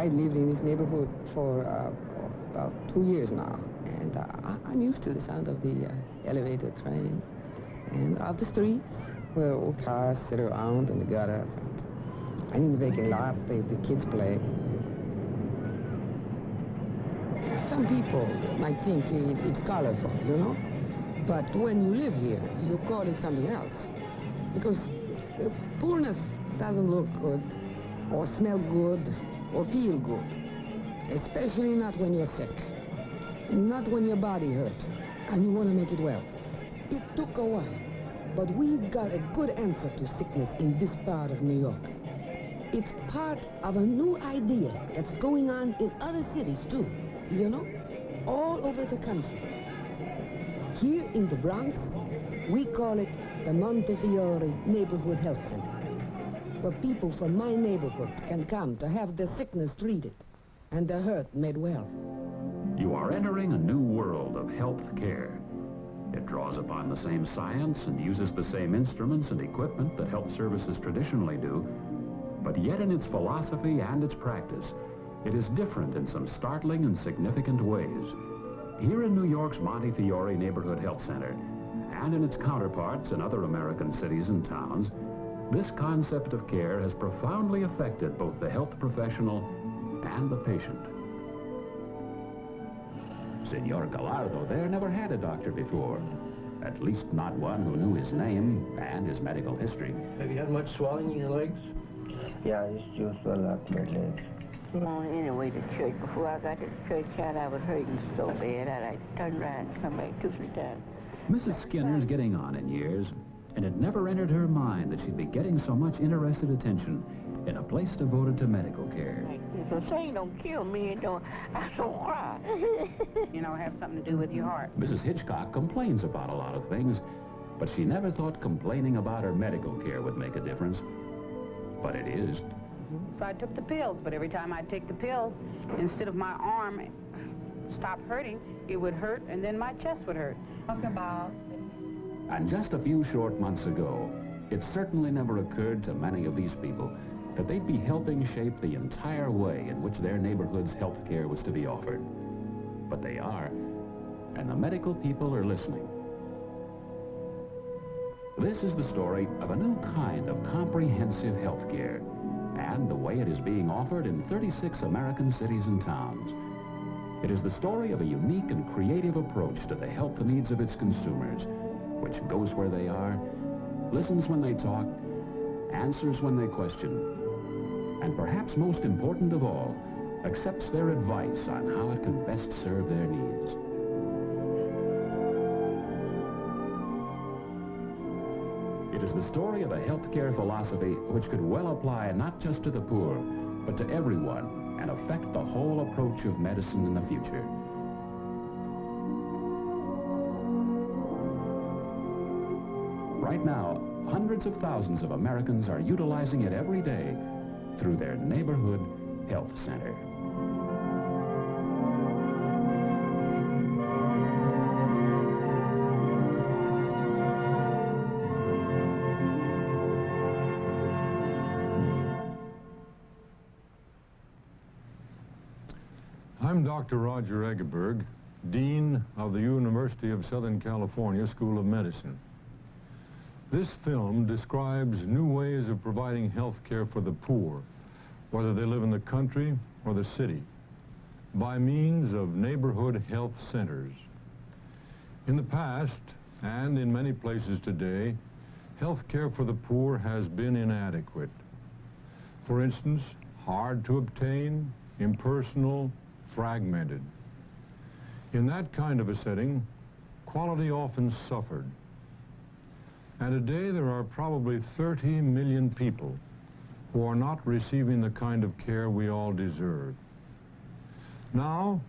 I lived in this neighborhood for about 2 years now, and I'm used to the sound of the elevated train and of the streets where old cars sit around in the gutters. And in the vacant lots, the kids play. Some people might think it's colorful, you know? But when you live here, you call it something else. Because poorness doesn't look good, or smell good, or feel good. Especially not when you're sick. Not when your body hurt, and you want to make it well. It took a while, but we've got a good answer to sickness in this part of New York. It's part of a new idea that's going on in other cities, too, you know? All over the country. Here in the Bronx, we call it the Montefiore Neighborhood Health Center, where people from my neighborhood can come to have their sickness treated and their hurt made well. You are entering a new world of health care. It draws upon the same science and uses the same instruments and equipment that health services traditionally do, but yet in its philosophy and its practice, it is different in some startling and significant ways. Here in New York's Montefiore Neighborhood Health Center, and in its counterparts in other American cities and towns, this concept of care has profoundly affected both the health professional and the patient. Senor Gallardo there never had a doctor before. At least not one who knew his name and his medical history. Have you had much swelling in your legs? Yeah, I used to swell up my legs. On anyway to church. Before I got to the church, child, I was hurting so bad I'd turn around and come back 2-3 times. Mrs. Skinner's getting on in years, and it never entered her mind that she'd be getting so much interested attention in a place devoted to medical care. So saying don't kill me, I don't cry. You know, have something to do with your heart. Mrs. Hitchcock complains about a lot of things, but she never thought complaining about her medical care would make a difference. But it is. So I took the pills, but every time I'd take the pills, instead of my arm stop hurting, it would hurt, and then my chest would hurt. Talk about... And just a few short months ago, it certainly never occurred to many of these people that they'd be helping shape the entire way in which their neighborhood's health care was to be offered. But they are, and the medical people are listening. This is the story of a new kind of comprehensive health care, and the way it is being offered in 36 American cities and towns. It is the story of a unique and creative approach to the health needs of its consumers, which goes where they are, listens when they talk, answers when they question, and perhaps most important of all, accepts their advice on how it can best serve their needs. It is the story of a healthcare philosophy which could well apply not just to the poor, but to everyone, and affect the whole approach of medicine in the future. Right now, hundreds of thousands of Americans are utilizing it every day through their neighborhood health center. I'm Dr. Roger Eggeberg, Dean of the University of Southern California School of Medicine. This film describes new ways of providing health care for the poor, whether they live in the country or the city, by means of neighborhood health centers. In the past, and in many places today, health care for the poor has been inadequate. For instance, hard to obtain, impersonal, fragmented. In that kind of a setting, quality often suffered. And today there are probably 30 million people who are not receiving the kind of care we all deserve. Now,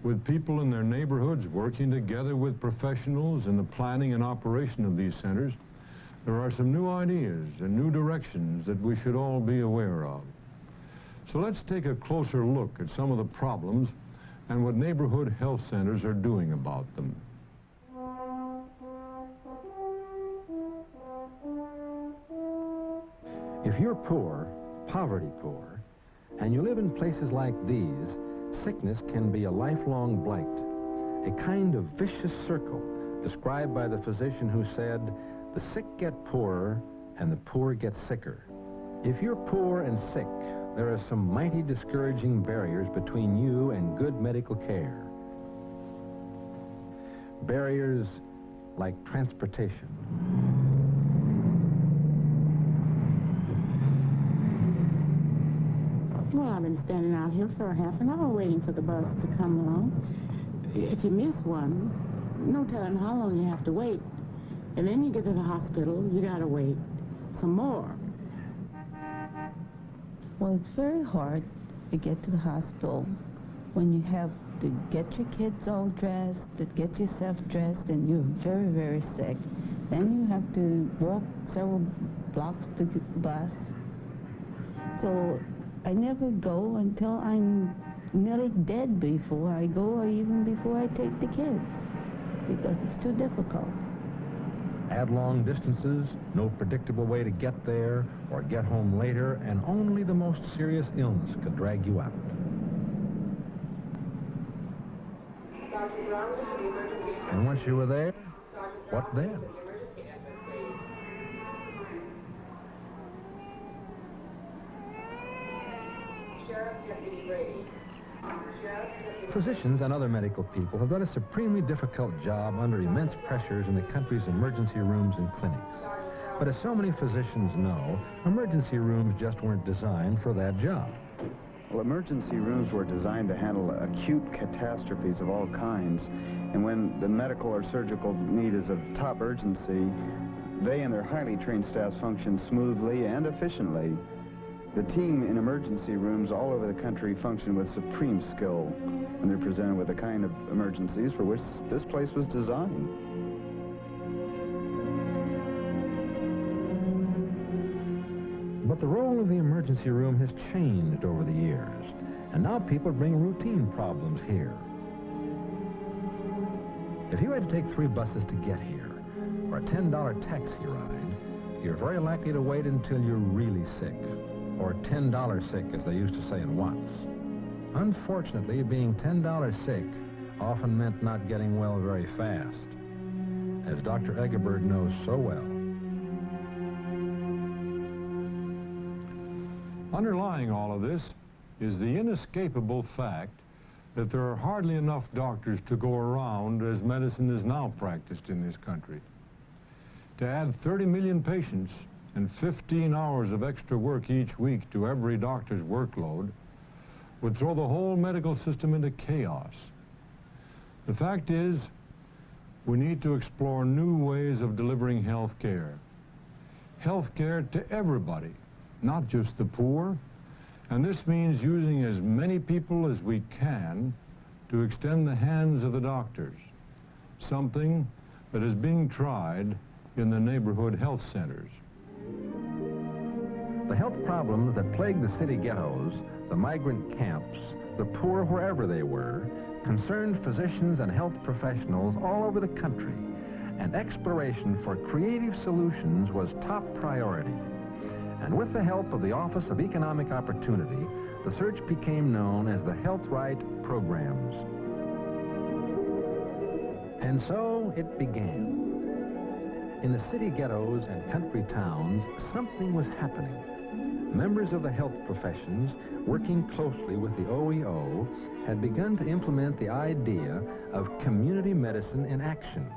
with people in their neighborhoods working together with professionals in the planning and operation of these centers, there are some new ideas and new directions that we should all be aware of. So let's take a closer look at some of the problems and what neighborhood health centers are doing about them. If you're poor, poverty poor, and you live in places like these, sickness can be a lifelong blight, a kind of vicious circle described by the physician who said, "The sick get poorer and the poor get sicker." If you're poor and sick, there are some mighty discouraging barriers between you and good medical care. Barriers like transportation. Well, I've been standing out here for half an hour waiting for the bus to come along. If you miss one, no telling how long you have to wait. And then you get to the hospital, you gotta wait some more. Well, it's very hard to get to the hospital when you have to get your kids all dressed, to get yourself dressed, and you're very, very sick. Then you have to walk several blocks to get the bus. So I never go until I'm nearly dead before I go, or even before I take the kids, because it's too difficult. Add long distances, no predictable way to get there or get home later, and only the most serious illness could drag you out. And once you were there, what then? Physicians and other medical people have done a supremely difficult job under immense pressures in the country's emergency rooms and clinics. But as so many physicians know, emergency rooms just weren't designed for that job. Well, emergency rooms were designed to handle acute catastrophes of all kinds, and when the medical or surgical need is of top urgency, they and their highly trained staffs function smoothly and efficiently. The team in emergency rooms all over the country function with supreme skill when they're presented with the kind of emergencies for which this place was designed. But the role of the emergency room has changed over the years, and now people bring routine problems here. If you had to take 3 buses to get here, or a $10 taxi ride, you're very likely to wait until you're really sick, or $10 sick, as they used to say in Watts. Unfortunately, being $10 sick often meant not getting well very fast, as Dr. Egeberg knows so well. Underlying all of this is the inescapable fact that there are hardly enough doctors to go around as medicine is now practiced in this country. To add 30 million patients and 15 hours of extra work each week to every doctor's workload would throw the whole medical system into chaos. The fact is, we need to explore new ways of delivering health care. Health care to everybody, not just the poor, and this means using as many people as we can to extend the hands of the doctors, something that is being tried in the neighborhood health centers. The health problems that plague the city ghettos, the migrant camps, the poor wherever they were, concerned physicians and health professionals all over the country, and exploration for creative solutions was top priority. And with the help of the Office of Economic Opportunity, the search became known as the Health Right Programs. And so it began. In the city ghettos and country towns, something was happening. Members of the health professions, working closely with the OEO, had begun to implement the idea of community medicine in action.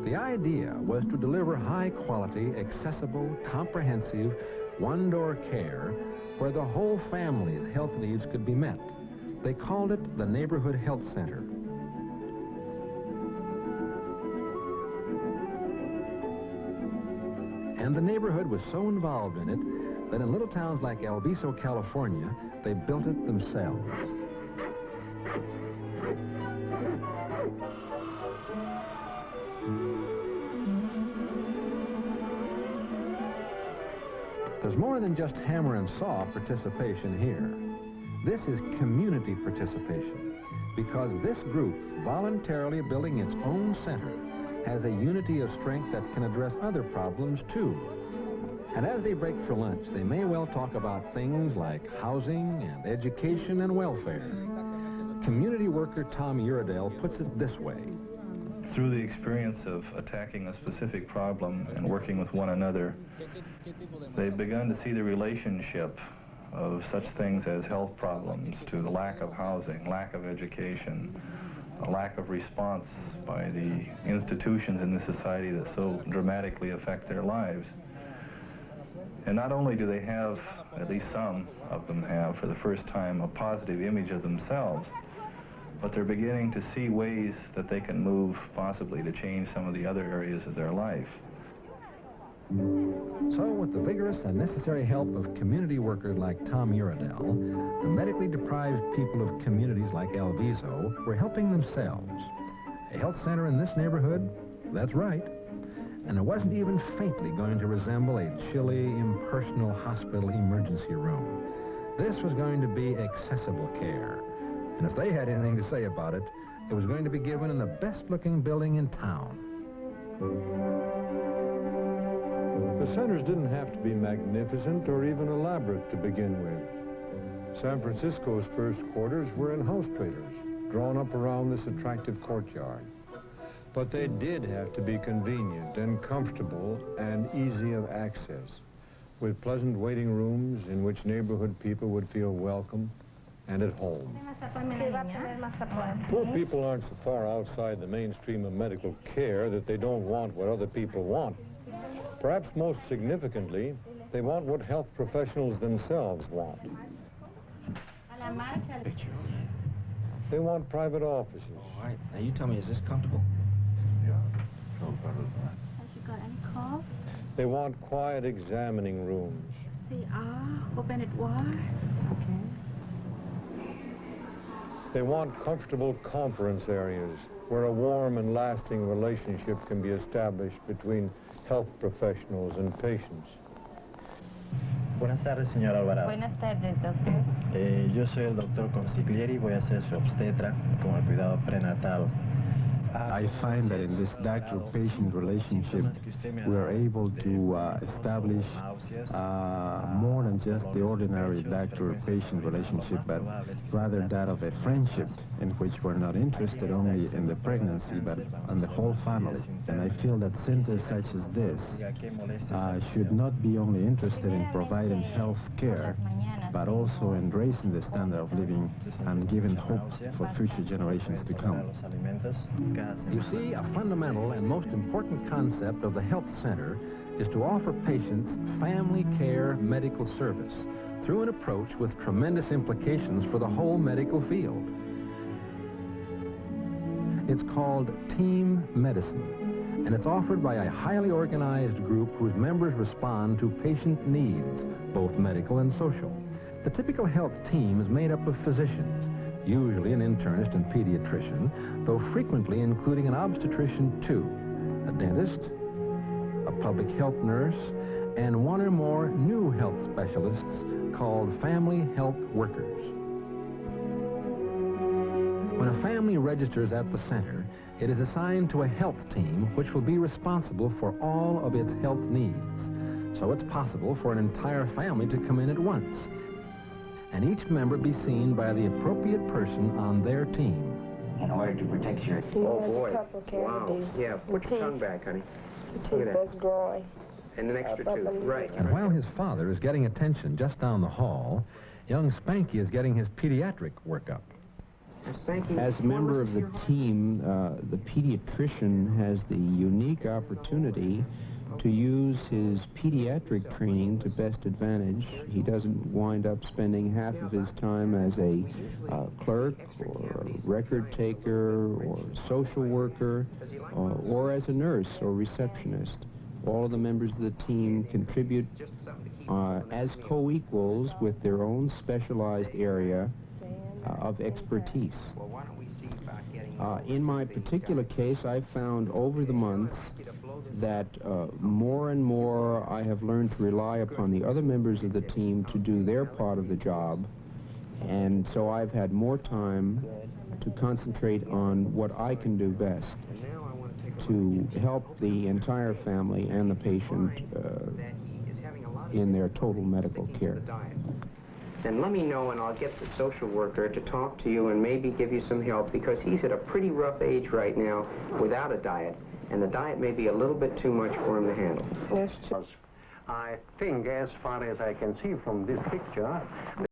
The idea was to deliver high-quality, accessible, comprehensive, one-door care where the whole family's health needs could be met. They called it the Neighborhood Health Center. And the neighborhood was so involved in it that in little towns like El Viso, California, they built it themselves. There's more than just hammer and saw participation here. This is community participation, because this group, voluntarily building its own center, has a unity of strength that can address other problems too. And as they break for lunch, they may well talk about things like housing and education and welfare. Community worker Tom Uredale puts it this way. Through the experience of attacking a specific problem and working with one another, they've begun to see the relationship of such things as health problems to the lack of housing, lack of education, a lack of response by the institutions in the society that so dramatically affect their lives. And not only do they have, at least some of them have, for the first time, a positive image of themselves, but they're beginning to see ways that they can move, possibly, to change some of the other areas of their life. So, with the vigorous and necessary help of community workers like Tom Uredale, the medically deprived people of communities like El Viso were helping themselves. A health center in this neighborhood? That's right. And it wasn't even faintly going to resemble a chilly, impersonal hospital emergency room. This was going to be accessible care. And if they had anything to say about it, it was going to be given in the best-looking building in town. The centers didn't have to be magnificent or even elaborate to begin with. San Francisco's first quarters were in house trailers, drawn up around this attractive courtyard. But they did have to be convenient and comfortable and easy of access, with pleasant waiting rooms in which neighborhood people would feel welcome and at home. Poor people aren't so far outside the mainstream of medical care that they don't want what other people want. Perhaps most significantly, they want what health professionals themselves want. They want private offices. All right. Now you tell me, is this comfortable? Yeah, no problem. Has you got any calls? They want quiet examining rooms. Open it wide. Okay. They want comfortable conference areas where a warm and lasting relationship can be established between health professionals and patients. Buenas tardes, señor Alvarado. Buenas tardes, doctor. Yo soy el doctor Consiglieri, voy a ser su obstetra con el cuidado prenatal. I find that in this doctor-patient relationship, we are able to establish more than just the ordinary doctor-patient relationship, but rather that of a friendship in which we're not interested only in the pregnancy, but on the whole family. And I feel that centers such as this should not be only interested in providing health care, but also in raising the standard of living and giving hope for future generations to come. You see, a fundamental and most important concept of the health center is to offer patients family care medical service through an approach with tremendous implications for the whole medical field. It's called team medicine, and it's offered by a highly organized group whose members respond to patient needs, both medical and social. The typical health team is made up of physicians, usually an internist and pediatrician, though frequently including an obstetrician too, a dentist, a public health nurse, and one or more new health specialists called family health workers. When a family registers at the center, it is assigned to a health team which will be responsible for all of its health needs. So it's possible for an entire family to come in at once, and each member be seen by the appropriate person on their team. In order to protect your... Oh, boy. Wow. Yeah, put your tongue back, honey. The teeth that's growing. And an extra tooth. Right. And while his father is getting attention just down the hall, young Spanky is getting his pediatric workup. As a member of the team, the pediatrician has the unique opportunity to use his pediatric training to best advantage. He doesn't wind up spending half of his time as a clerk or a record taker or social worker or as a nurse or receptionist. All of the members of the team contribute as co-equals with their own specialized area of expertise. In my particular case, I've found over the months that more and more I have learned to rely upon the other members of the team to do their part of the job, and so I've had more time to concentrate on what I can do best to help the entire family and the patient in their total medical care. Then let me know and I'll get the social worker to talk to you and maybe give you some help, because he's at a pretty rough age right now without a diet, and the diet may be a little bit too much for him to handle. I think, as far as I can see from this picture,